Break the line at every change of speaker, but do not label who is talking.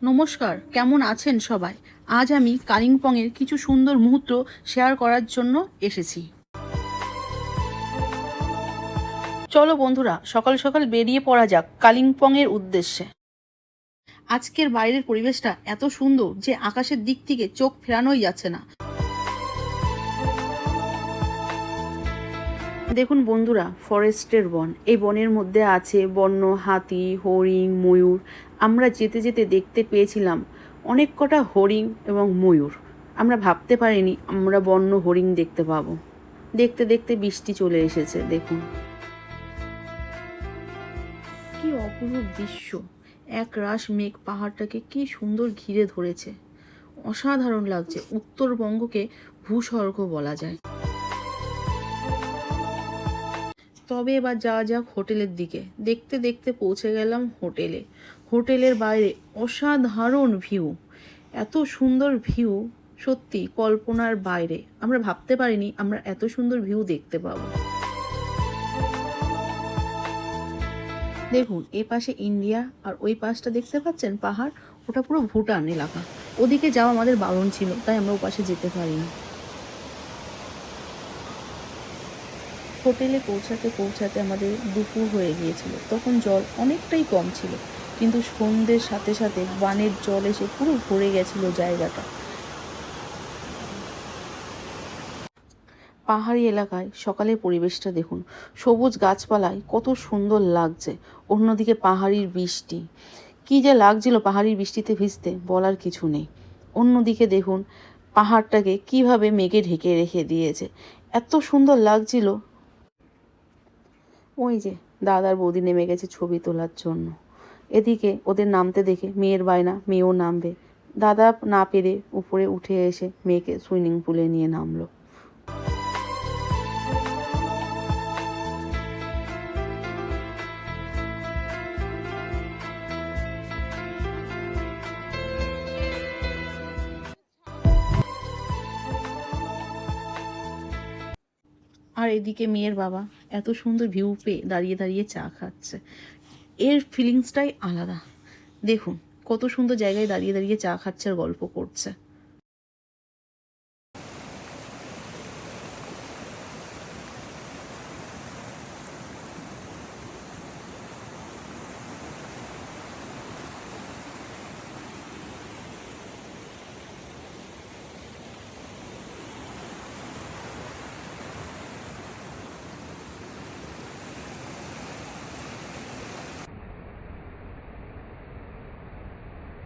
নমস্কার, কেমন আছেন সবাই? আজ আমি কালিম্পংয়ের কিছু সুন্দর মুহূর্ত শেয়ার করার জন্য এসেছি। চলো বন্ধুরা, সকাল সকাল বেরিয়ে পড়া যাক কালিম্পংয়ের উদ্দেশ্যে। আজকের বাইরের পরিবেশটা এত সুন্দর যে আকাশের দিক থেকে চোখ ফেরানোই যাচ্ছে না। দেখুন বন্ধুরা, ফরেস্টের বন। এই বনের মধ্যে আছে বন্য হাতি, হরিণ, ময়ূর। আমরা যেতে যেতে দেখতে পেয়েছিলাম অনেক কটা হরিণ এবং ময়ূর। আমরা ভাবতে পারিনি আমরা বন্য হরিণ দেখতে পাবো। দেখতে দেখতে বৃষ্টি চলে এসেছে। দেখুন কি অপরূপ দৃশ্য। এক রাশ মেঘ পাহাড়টাকে কি সুন্দর ঘিরে ধরেছে। অসাধারণ লাগছে। উত্তরবঙ্গকে ভূস্বর্গ বলা যায়। তবে এবার যাওয়া যাক হোটেলের দিকে। দেখতে দেখতে পৌঁছে গেলাম হোটেলে। হোটেলের বাইরে অসাধারণ ভিউ। এত সুন্দর ভিউ, সত্যি কল্পনার বাইরে। আমরা ভাবতে পারিনি আমরা এত সুন্দর ভিউ দেখতে পাবো। দেখুন এ পাশে ইন্ডিয়া আর ওই পাশটা দেখতে পাচ্ছেন পাহাড়, ওটা পুরো ভুটান এলাকা। ওদিকে যাওয়া আমাদের বারণ ছিল, তাই আমরা ও পাশে যেতে পারিনি। হোটেলে পৌঁছাতে পৌঁছাতে আমাদের দুপুর হয়ে গিয়েছিল। তখন জল অনেকটাই কম ছিল, কিন্তু সন্ধ্যের সাথে সাথে বানের জল এসে পুরো ভরে গেছিল জায়গাটা। পাহাড়ি এলাকায় সকালের পরিবেশটা দেখুন, সবুজ গাছপালায় কত সুন্দর লাগছে। অন্যদিকে পাহাড়ির বৃষ্টি, কি যে লাগছিল পাহাড়ির বৃষ্টিতে ভিজতে, বলার কিছু নেই। অন্যদিকে দেখুন পাহাড়টাকে কিভাবে মেঘে ঢেকে রেখে দিয়েছে, এত সুন্দর লাগছিল। ওই যে দাদার বৌদি নেমে গেছে ছবি তোলার জন্য। এদিকে ওদের নামতে দেখে মেয়ের বায়না, মেয়েও নামবে। দাদা না পেরে উপরে উঠে এসে মেয়েকে সুইমিং পুলে নিয়ে নামলো। আর এদিকে মেয়ের বাবা এত সুন্দর ভিউ পেয়ে দাঁড়িয়ে দাঁড়িয়ে চা খাচ্ছে। এর ফিলিংসটাই আলাদা। দেখুন কত সুন্দর জায়গায় দাঁড়িয়ে দাঁড়িয়ে চা খাচ্ছে আর গল্প করছে।